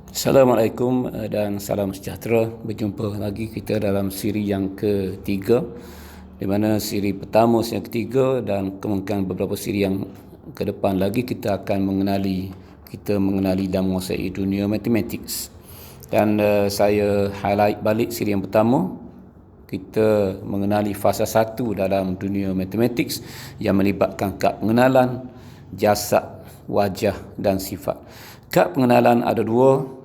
Assalamualaikum dan salam sejahtera. Berjumpa lagi kita dalam siri yang ketiga, di mana siri pertama, siri yang ketiga dan kemungkinan beberapa siri yang ke depan lagi kita akan mengenali dan menguasai dunia matematik. Dan saya highlight balik siri yang pertama, kita mengenali fasa satu dalam dunia matematik yang melibatkan kad pengenalan, jasad, wajah dan sifat. Kad pengenalan ada dua.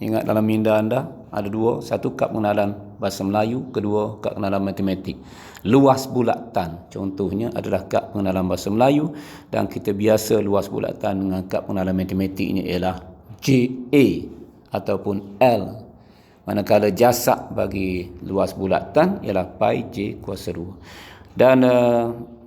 Ingat dalam minda anda ada dua, satu kad pengenalan bahasa Melayu, kedua kad pengenalan matematik. Luas bulatan contohnya adalah kad pengenalan bahasa Melayu, dan kita biasa luas bulatan dengan kad pengenalan matematiknya ialah JA ataupun L. Manakala jasad bagi luas bulatan ialah pi J kuasa 2. Dan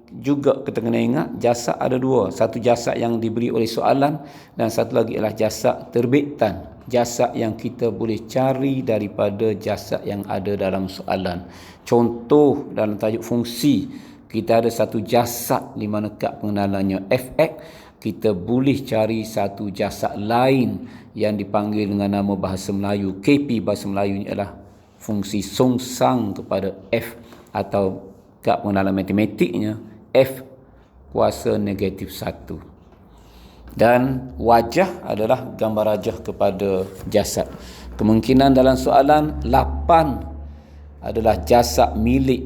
juga kita kena ingat jasad ada dua, satu jasad yang diberi oleh soalan dan satu lagi ialah jasad terbitan, jasad yang kita boleh cari daripada jasad yang ada dalam soalan. Contoh dalam tajuk fungsi, kita ada satu jasad di mana kad pengenalannya fx, kita boleh cari satu jasad lain yang dipanggil dengan nama bahasa Melayu KP, bahasa Melayu ialah fungsi songsang kepada f, atau kad pengenalan matematiknya f kuasa negatif 1. Dan wajah adalah gambar rajah kepada jasad. Kemungkinan dalam soalan 8 adalah jasad milik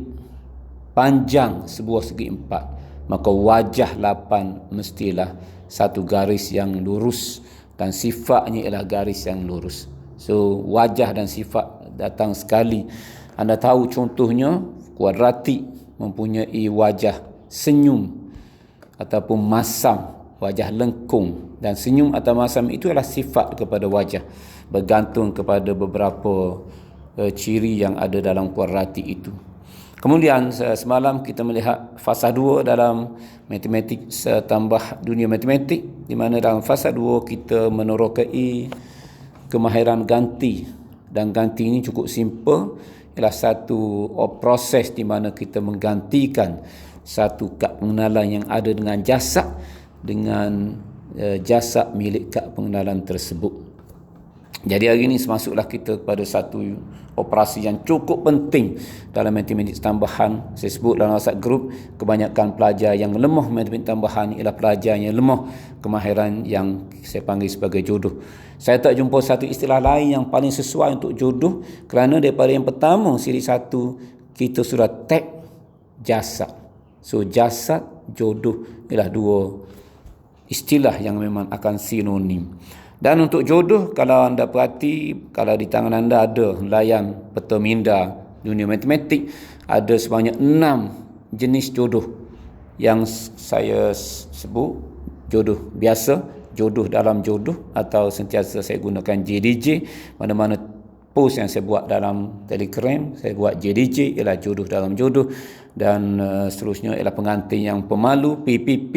panjang sebuah segi 4, maka wajah 8 mestilah satu garis yang lurus dan sifatnya ialah garis yang lurus. So wajah dan sifat datang sekali. Anda tahu contohnya kuadratik mempunyai wajah senyum ataupun masam, wajah lengkung, dan senyum atau masam itu adalah sifat kepada wajah, bergantung kepada beberapa ciri yang ada dalam kuadratik itu. Kemudian semalam kita melihat fasa 2 dalam matematik tambah dunia matematik, di mana dalam fasa 2 kita menerokai kemahiran ganti, dan ganti ini cukup simple, ialah satu proses di mana kita menggantikan satu kad pengenalan yang ada dengan jasad dengan jasad milik kad pengenalan tersebut. Jadi hari ini masuklah kita kepada satu operasi yang cukup penting dalam matematik tambahan. Saya sebut dalam WhatsApp group, kebanyakan pelajar yang lemah matematik tambahan ialah pelajar yang lemah kemahiran yang saya panggil sebagai jodoh. Saya tak jumpa satu istilah lain yang paling sesuai untuk jodoh, kerana daripada yang pertama siri 1 kita sudah tag jasad. So jasad, jodoh ialah dua istilah yang memang akan sinonim. Dan untuk jodoh, kalau anda perhati, kalau di tangan anda ada layan peta minda dunia matematik, ada sebanyak 6 jenis jodoh yang saya sebut. Jodoh biasa, jodoh dalam jodoh, atau sentiasa saya gunakan JDJ. Mana-mana post yang saya buat dalam Telegram, saya buat JDJ ialah jodoh dalam jodoh, dan seterusnya ialah pengantin yang pemalu, PPP,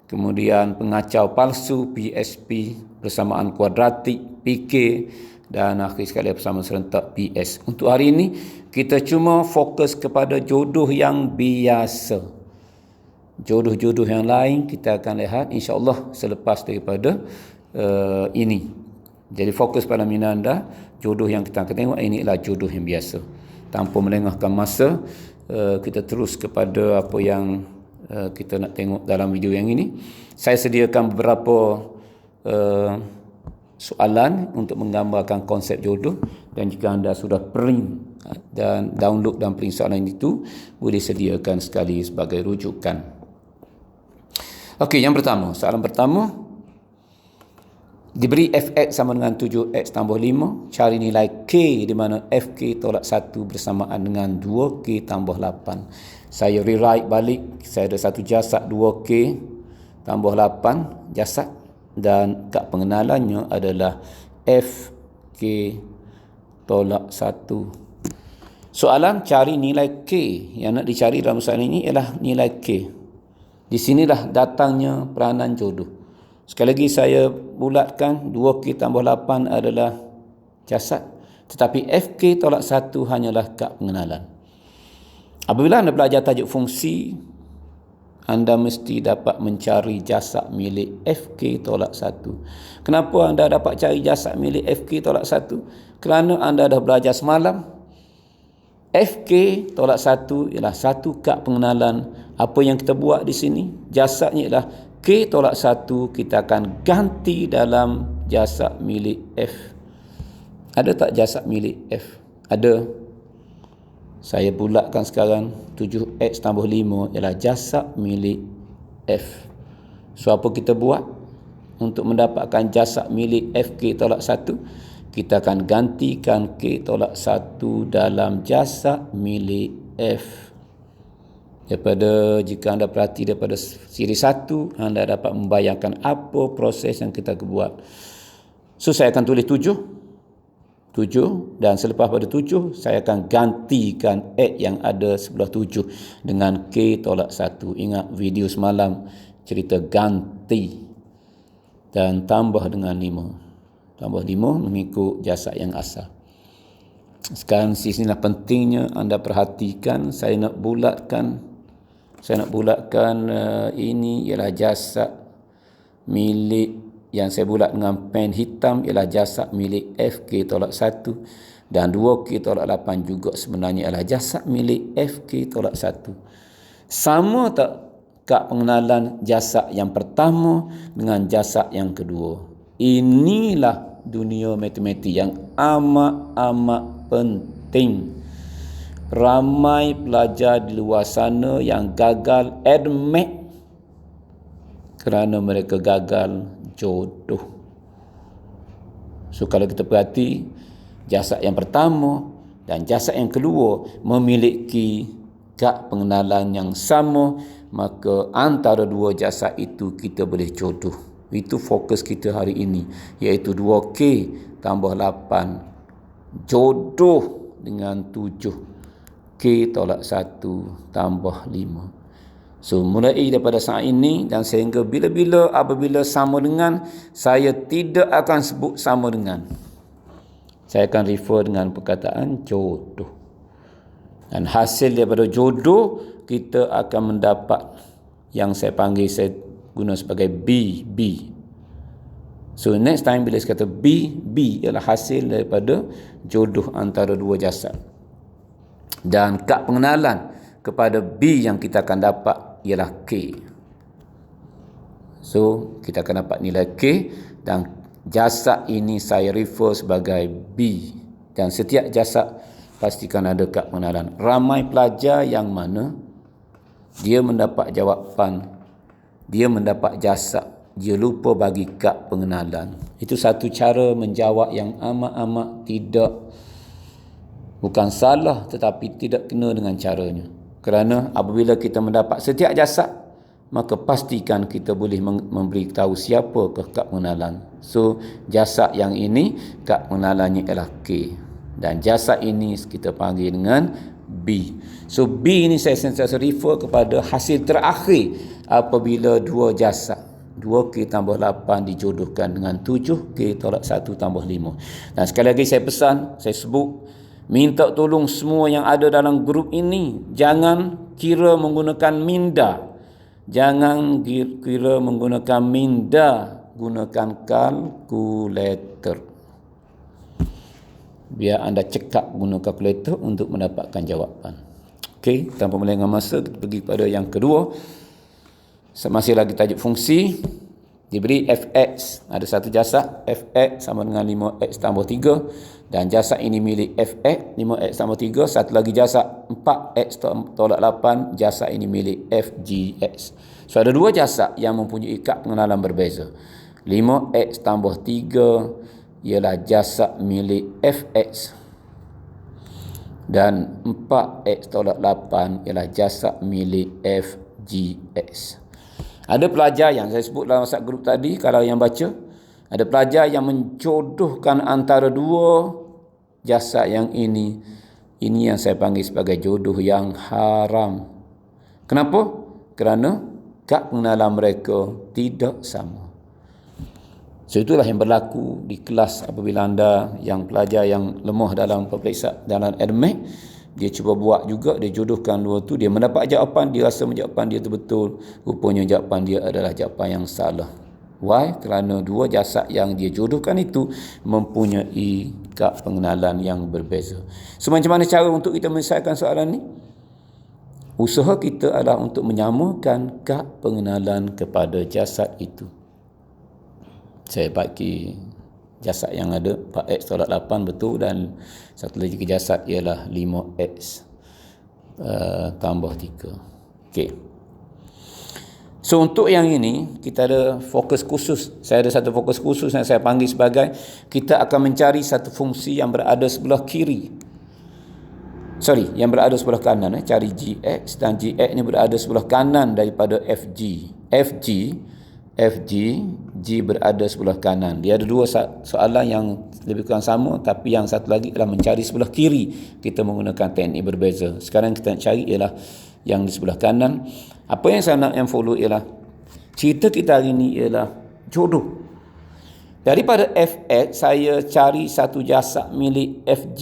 kemudian pengacau palsu, PSP, persamaan kuadratik, PK, dan akhir sekali persamaan serentak, PS. Untuk hari ini kita cuma fokus kepada jodoh yang biasa. Jodoh-jodoh yang lain kita akan lihat insya-Allah selepas daripada ini. Jadi fokus pada minda anda, jodoh yang kita akan tengok ini adalah jodoh yang biasa. Tanpa melengahkan masa, kita terus kepada apa yang kita nak tengok dalam video yang ini. Saya sediakan beberapa soalan untuk menggambarkan konsep jodoh, dan jika anda sudah print dan download dan print soalan itu, boleh sediakan sekali sebagai rujukan. Okey, yang pertama, soalan pertama, diberi fx sama dengan 7x tambah 5, cari nilai k di mana fk tolak 1 bersamaan dengan 2k tambah 8. Saya rewrite balik, saya ada satu jasad 2k tambah 8 jasad, dan kad pengenalannya adalah fk tolak 1. Soalan cari nilai k. Yang nak dicari dalam soalan ini ialah nilai k. Di sinilah datangnya peranan jodoh. Sekali lagi saya bulatkan, 2k tambah 8 adalah jasad, tetapi fk tolak 1 hanyalah kad pengenalan. Apabila anda belajar tajuk fungsi, anda mesti dapat mencari jasad milik FK tolak 1. Kenapa anda dapat cari jasad milik FK tolak 1? Kerana anda dah belajar semalam, FK tolak 1 ialah satu kad pengenalan. Apa yang kita buat di sini, jasadnya ialah K tolak 1, kita akan ganti dalam jasad milik F. Ada tak jasad milik F? Ada. Saya bulatkan sekarang, 7X tambah 5 ialah jasad milik F. So apa kita buat? Untuk mendapatkan jasad milik FK tolak 1, kita akan gantikan K tolak 1 dalam jasad milik F. Jika anda perhati daripada siri 1, anda dapat membayangkan apa proses yang kita buat. So saya akan tulis 7 dan selepas pada 7 saya akan gantikan X yang ada sebelah 7 dengan K tolak 1. Ingat video semalam cerita ganti, dan tambah dengan 5. Tambah 5 mengikut jasad yang asal. Sekarang sinilah pentingnya anda perhatikan. Saya nak bulatkan ini ialah jasad milik, yang saya bulat dengan pen hitam ialah jasad milik FK tolak 1, dan 2K tolak 8 juga sebenarnya ialah jasad milik FK tolak 1. Sama tak kad pengenalan jasad yang pertama dengan jasad yang kedua? Inilah dunia matematik yang amat penting. Ramai pelajar di luar sana yang gagal admit kerana mereka gagal jodoh. So kalau kita perhati, jasad yang pertama dan jasad yang kedua memiliki kad pengenalan yang sama, maka antara dua jasad itu kita boleh jodoh. Itu fokus kita hari ini, iaitu 2K tambah 8 jodoh dengan 7K tolak 1 tambah 5. So mulai daripada saat ini dan sehingga apabila sama dengan, saya tidak akan sebut sama dengan. Saya akan refer dengan perkataan jodoh. Dan hasil daripada jodoh, kita akan mendapat yang saya guna sebagai B. So next time bila saya kata B ialah hasil daripada jodoh antara dua jasad. Dan kad pengenalan kepada B yang kita akan dapat ialah K. So kita akan dapat nilai K, dan jasad ini saya refer sebagai B. Dan setiap jasad pastikan ada kad pengenalan. Ramai pelajar yang mana dia mendapat jawapan, dia mendapat jasad, dia lupa bagi kad pengenalan. Itu satu cara menjawab yang amat bukan salah, tetapi tidak kena dengan caranya. Kerana apabila kita mendapat setiap jasad, maka pastikan kita boleh memberi tahu siapakah kad pengenalan. So jasad yang ini kad pengenalannya ialah K, dan jasad ini kita panggil dengan B. So B ini saya sentiasa refer kepada hasil terakhir apabila dua jasad 2K tambah 8 dijodohkan dengan 7K tolak 1 tambah 5. Dan sekali lagi saya pesan, saya sebut, minta tolong semua yang ada dalam grup ini, jangan kira menggunakan minda. Jangan kira menggunakan minda, gunakan kalkulator. Biar anda cekap guna kalkulator untuk mendapatkan jawapan. Okey, tanpa melengah masa, kita pergi pada yang kedua. Masih lagi tajuk fungsi. Diberi fx, ada satu jasad fx sama dengan 5x tambah 3, dan jasad ini milik fx 5x tambah 3. Satu lagi jasad 4x tolak 8, jasad ini milik fgx. So ada dua jasad yang mempunyai kad pengenalan berbeza. 5x tambah 3 ialah jasad milik fx, dan 4x tolak 8 ialah jasad milik fgx. Ada pelajar yang saya sebut dalam WhatsApp grup tadi, kalau yang baca, ada pelajar yang menjodohkan antara dua jasad yang ini. Ini yang saya panggil sebagai jodoh yang haram. Kenapa? Kerana kad pengenalan mereka tidak sama. So itulah yang berlaku di kelas apabila anda yang pelajar yang lemah dalam peperiksaan dalam admit, Dia cuba buat juga, dia jodohkan dua tu, dia mendapat jawapan, dia rasa jawapan dia tu betul, rupanya jawapan dia adalah jawapan yang salah. Why? Kerana dua jasad yang dia jodohkan itu mempunyai kad pengenalan yang berbeza. So macam mana cara untuk kita menyelesaikan soalan ni? Usaha kita adalah untuk menyamakan kad pengenalan kepada jasad itu. Saya bagi jasad yang ada 4x tolak 8 betul, dan satu lagi jasad ialah 5x tambah 3. Okey. So untuk yang ini kita ada fokus khusus. Saya ada satu fokus khusus yang saya panggil sebagai kita akan mencari satu fungsi yang berada sebelah kiri. Yang berada sebelah kanan. Cari gx, dan gx ni berada sebelah kanan daripada fg. FG, G berada sebelah kanan. Dia ada dua soalan yang lebih kurang sama, tapi yang satu lagi adalah mencari sebelah kiri. Kita menggunakan teknik berbeza. Sekarang kita nak cari ialah yang di sebelah kanan. Apa yang saya nak follow ialah cerita kita hari ini ialah jodoh. Daripada Fx, saya cari satu jasad milik Fg.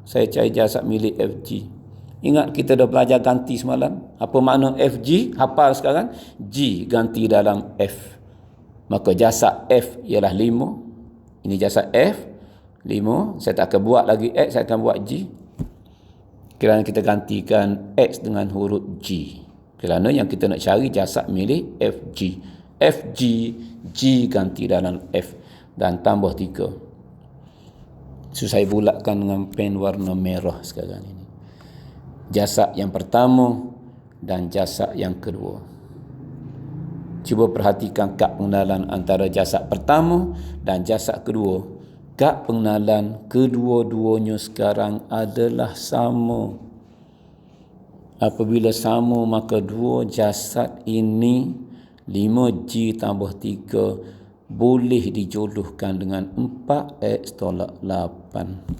Saya cari jasad milik Fg. Ingat kita dah belajar ganti semalam. Apa makna FG? Hafal sekarang. G ganti dalam F. Maka jasad F ialah 5. Ini jasad F 5. Saya tak akan buat lagi X, saya akan buat G. Kerana kita gantikan X dengan huruf G. Kerana yang kita nak cari jasad milik FG. FG, G ganti dalam F. Dan tambah 3. So saya bulatkan dengan pen warna merah sekarang ini. Jasad yang pertama dan jasad yang kedua. Cuba perhatikan kad pengenalan antara jasad pertama dan jasad kedua. Kad pengenalan kedua-duanya sekarang adalah sama. Apabila sama, maka dua jasad ini 5G tambah 3 boleh dijodohkan dengan 4x tolak 8.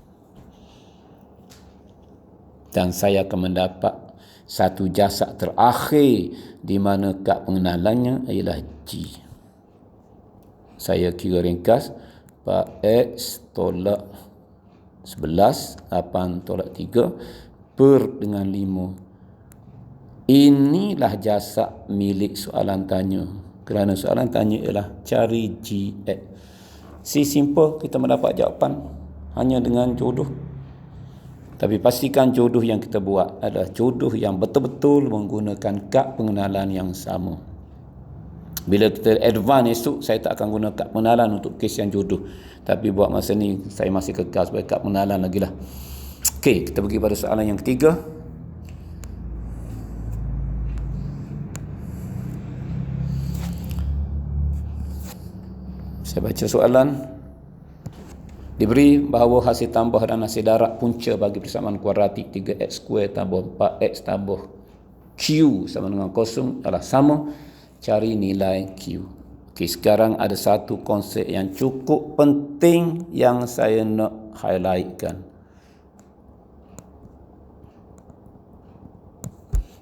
Dan saya akan mendapat satu jasad terakhir di mana kad pengenalannya ialah G. Saya kira ringkas 4x tolak 11, 8 tolak 3 per dengan 5. Inilah jasad milik soalan tanya. Kerana soalan tanya ialah cari GX. Si simple, kita mendapat jawapan hanya dengan jodoh. Tapi pastikan jodoh yang kita buat adalah jodoh yang betul-betul menggunakan kad pengenalan yang sama. Bila kita advance esok, saya tak akan guna kad pengenalan untuk kes yang jodoh. Tapi buat masa ni, saya masih kekal sebagai kad pengenalan lagi lah. Okey, kita pergi pada soalan yang ketiga. Saya baca soalan. Diberi bahawa hasil tambah dan hasil darab punca bagi persamaan kuadratik 3x² tambah 4x tambah Q sama dengan 0 adalah sama. Cari nilai Q. Okey, sekarang ada satu konsep yang cukup penting yang saya nak highlightkan.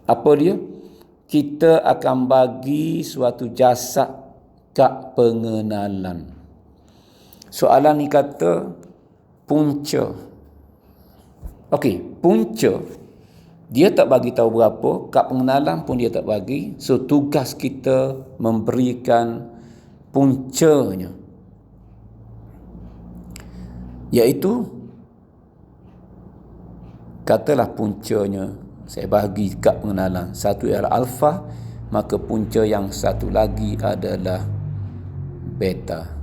Apa dia? Kita akan bagi suatu jasad kad pengenalan. Soalan ni kata punca. Okey, punca dia tak bagi tahu berapa, kad pengenalan pun dia tak bagi. So tugas kita memberikan puncanya, iaitu katalah puncanya saya bagi kad pengenalan. Satu ialah alfa, maka punca yang satu lagi adalah beta.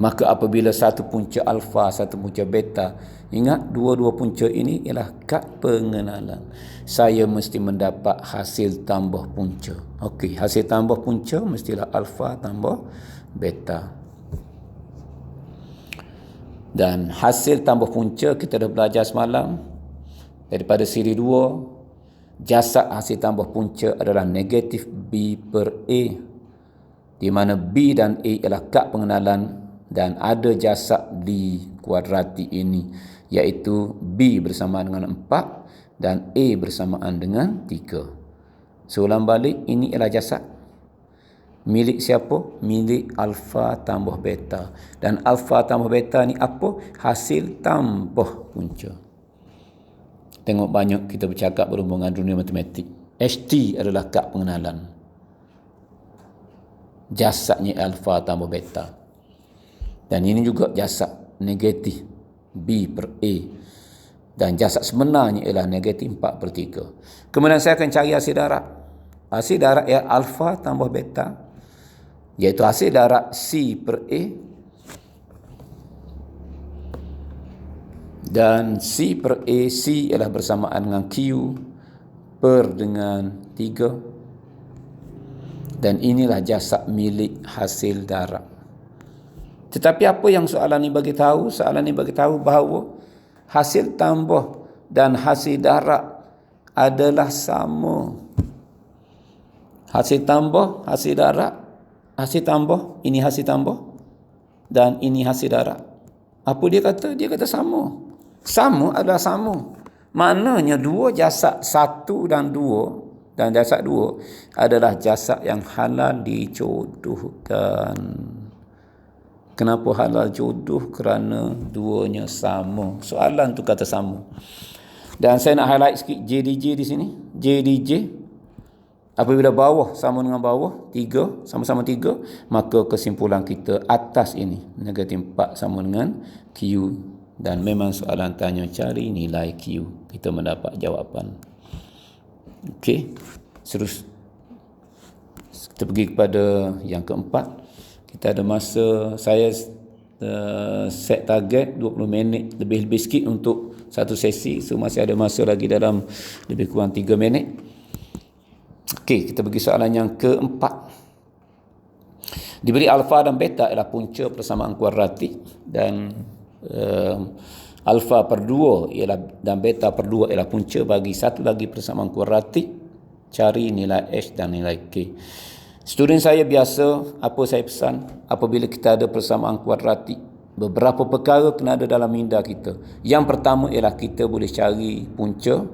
Maka apabila satu punca alfa, satu punca beta, ingat dua-dua punca ini ialah kad pengenalan. Saya mesti mendapat hasil tambah punca. Okey, hasil tambah punca mestilah alfa tambah beta. Dan hasil tambah punca kita dah belajar semalam daripada siri 2. Jasad hasil tambah punca adalah negatif B per A, di mana B dan A ialah kad pengenalan. Dan ada jasad di kuadratik ini, iaitu B bersamaan dengan 4 dan A bersamaan dengan 3. Seulang balik, ini ialah jasad. Milik siapa? Milik alfa tambah beta. Dan alfa tambah beta ni apa? Hasil tambah punca. Tengok banyak kita bercakap berhubungan dunia matematik. HT adalah kad pengenalan. Jasadnya alfa tambah beta. Dan ini juga jasad negatif B per A. Dan jasad sebenarnya ialah negatif 4/3. Kemudian saya akan cari hasil darat. Hasil darat ialah alfa tambah beta, iaitu hasil darat C per A. Dan C per A, C ialah bersamaan dengan Q per dengan 3. Dan inilah jasad milik hasil darat. Tetapi apa yang soalan ini bagi tahu? Soalan ini bagi tahu bahawa hasil tambah dan hasil darat adalah sama. Hasil tambah, hasil darat, hasil tambah, ini hasil tambah dan ini hasil darat. Apa dia kata? Dia kata sama. Sama adalah sama. Maknanya dua jasad, satu dan dua, dan jasad dua adalah jasad yang halal dijodohkan. Kenapa halal jodoh? Kerana duanya sama. Soalan tu kata sama. Dan saya nak highlight sikit JDJ di sini. JDJ, apabila bawah sama dengan bawah, 3, sama-sama 3, maka kesimpulan kita atas ini, negatif 4 sama dengan Q. Dan memang soalan tanya cari nilai Q. Kita mendapat jawapan. Okey. Terus kita pergi kepada yang keempat. Kita ada masa, saya set target 20 minit lebih sikit untuk satu sesi. So masih ada masa lagi dalam lebih kurang 3 minit. Okey, kita pergi soalan yang keempat. Diberi alfa dan beta ialah punca persamaan kuadratik, dan alfa per 2 ialah, dan beta per 2 ialah punca bagi satu lagi persamaan kuadratik. Cari nilai H dan nilai K. Student saya biasa, apa saya pesan, apabila kita ada persamaan kuadratik, beberapa perkara kena ada dalam minda kita. Yang pertama ialah kita boleh cari punca,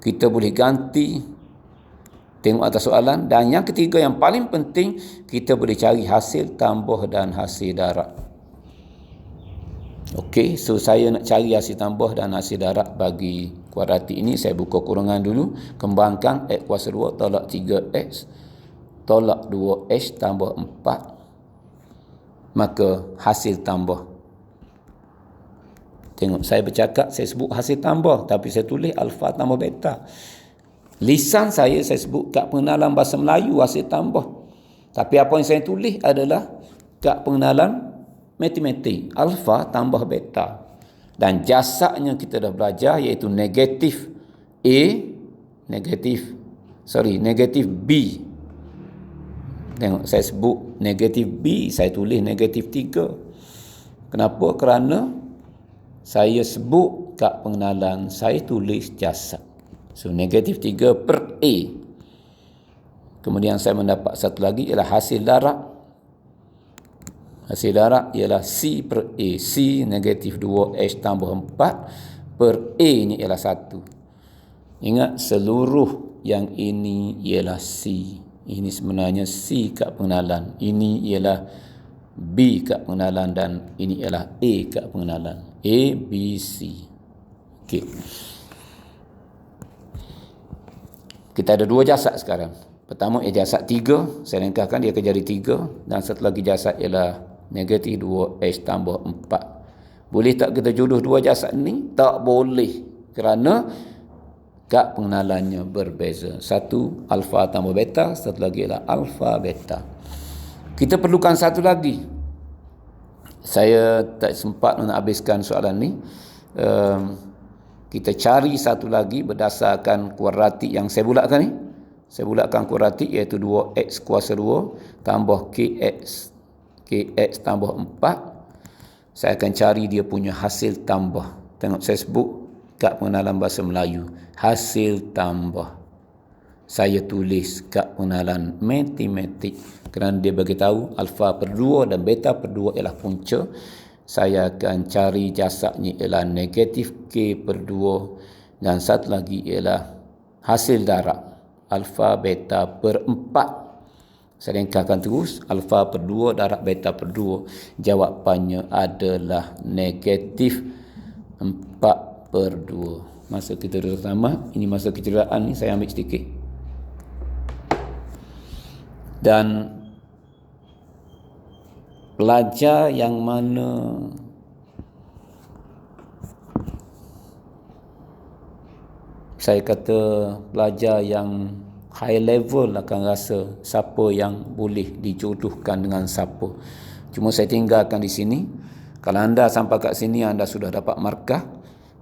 kita boleh ganti, tengok atas soalan. Dan yang ketiga yang paling penting, kita boleh cari hasil tambah dan hasil darat. Okey, so saya nak cari hasil tambah dan hasil darat bagi kuadratik ini. Saya buka kurangan dulu. Kembangkan X kuasa 2 tolak 3X tolak 2H tambah 4. Maka hasil tambah. Tengok, saya bercakap, saya sebut hasil tambah, tapi saya tulis alfa tambah beta. Lisan saya sebut kad pengenalan bahasa Melayu hasil tambah. Tapi apa yang saya tulis adalah kad pengenalan matematik, alfa tambah beta. Dan jasadnya kita dah belajar, iaitu negatif A, negatif B. Tengok, saya sebut negatif B, saya tulis negatif 3. Kenapa? Kerana saya sebut kad pengenalan, saya tulis jasad. So, negatif 3 per A. Kemudian saya mendapat satu lagi ialah hasil darat. Hasil darat ialah C per A. C negatif 2H tambah 4 per A ni ialah 1. Ingat, seluruh yang ini ialah C. Ini sebenarnya C kad pengenalan. Ini ialah B kad pengenalan dan ini ialah A kad pengenalan. A, B, C. Okey. Kita ada dua jasad sekarang. Pertama ialah jasad 3. Saya lengkapkan, dia akan jadi 3. Dan satu lagi jasad ialah negatif 2H tambah 4. Boleh tak kita jodoh dua jasad ni? Tak boleh. Kerana kad pengenalannya berbeza. Satu alfa tambah beta, satu lagi ialah alfa beta. Kita perlukan satu lagi. Saya tak sempat nak habiskan soalan ni. Kita cari satu lagi berdasarkan kuadratik yang saya bulatkan ni. Saya bulatkan kuadratik, iaitu 2x kuasa 2 tambah kx tambah 4. Saya akan cari dia punya hasil tambah. Tengok, saya sebut kad pengenalan bahasa Melayu, hasil tambah. Saya tulis kad pengenalan matematik kerana dia bagi tahu alfa per 2 dan beta per 2 ialah punca. Saya akan cari jasadnya ialah negatif K per 2 dan satu lagi ialah hasil darat alfa beta per 4. Saya ringkaskan terus, alfa per 2 darab beta per 2. Jawapannya adalah negatif 4 per 2. Masa kita pertama, ini masa kecederaan ni saya ambil sedikit. Dan pelajar yang mana saya kata pelajar yang high level akan rasa siapa yang boleh dijodohkan dengan siapa. Cuma saya tinggalkan di sini. Kalau anda sampai kat sini anda sudah dapat markah.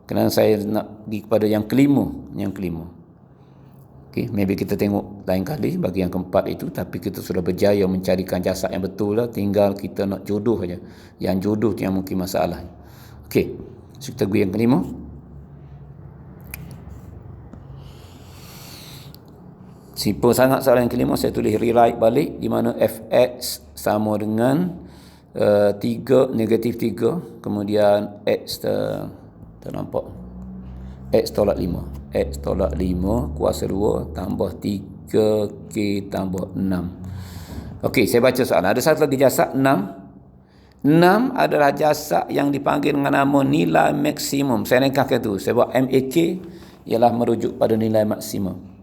Kerana saya nak pergi kepada yang kelima. Okay, maybe kita tengok lain kali bagi yang keempat itu. Tapi kita sudah berjaya mencarikan jasad yang betul lah. Tinggal kita nak jodoh saja. Yang jodoh tu yang mungkin masalah. Okay, so kita pergi yang kelima. Simple sangat soalan yang kelima. Saya tulis rewrite balik, di mana fx sama dengan 3 negatif 3, kemudian x ternampak x tolak 5, x tolak 5 kuasa 2 tambah 3k tambah 6. Okey, saya baca soalan. Ada satu lagi jasad 6. 6 adalah jasad yang dipanggil dengan nama nilai maksimum. Saya ringkaskan tu. Saya buat MAK ialah merujuk pada nilai maksimum.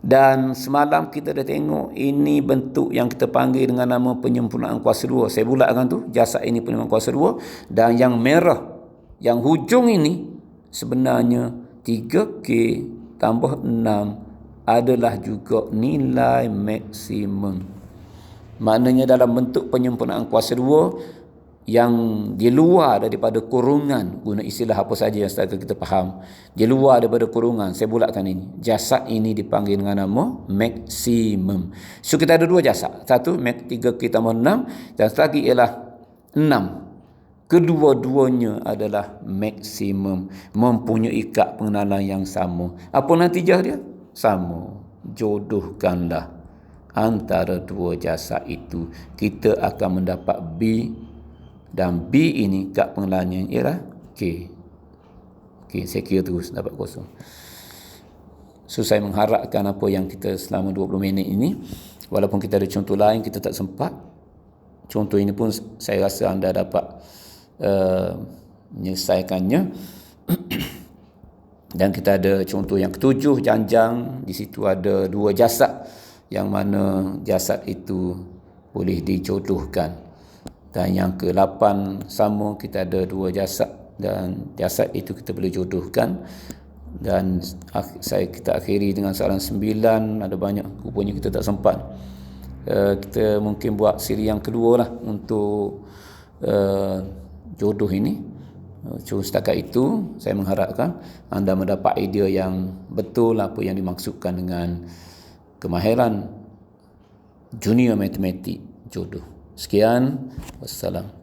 Dan semalam kita dah tengok ini bentuk yang kita panggil dengan nama penyempurnaan kuasa 2. Saya bulatkan tu, jasad ini penyempurnaan kuasa 2. Dan yang merah, yang hujung ini sebenarnya 3K tambah 6 adalah juga nilai maksimum. Maknanya dalam bentuk penyempurnaan kuasa 2 yang di luar daripada kurungan, guna istilah apa saja yang setakat kita faham, di luar daripada kurungan, saya bulatkan ini, jasad ini dipanggil dengan nama maksimum. So kita ada dua jasad, satu 3K tambah 6 dan satu lagi ialah 6. Kedua-duanya adalah maksimum, mempunyai kad pengenalan yang sama. Apa natijah dia? Sama. Jodohkanlah antara dua jasad itu, kita akan mendapat B, dan B ini kad pengenalannya ialah K. Okey, saya kira terus dapat kosong. So saya mengharapkan apa yang kita selama 20 minit ini, walaupun kita ada contoh lain kita tak sempat, contoh ini pun saya rasa anda dapat menyelesaikannya. Dan kita ada contoh yang ketujuh, janjang. Di situ ada dua jasad yang mana jasad itu boleh dijodohkan. Dan yang ke-8 sama, kita ada dua jasad dan jasad itu kita boleh jodohkan. Dan kita akhiri dengan soalan 9. Ada banyak, rupanya kita tak sempat. Kita mungkin buat siri yang kedua lah untuk jodoh ini. Cuma setakat itu saya mengharapkan anda mendapat idea yang betul apa yang dimaksudkan dengan kemahiran junior matematik jodoh. Sekian, wassalam.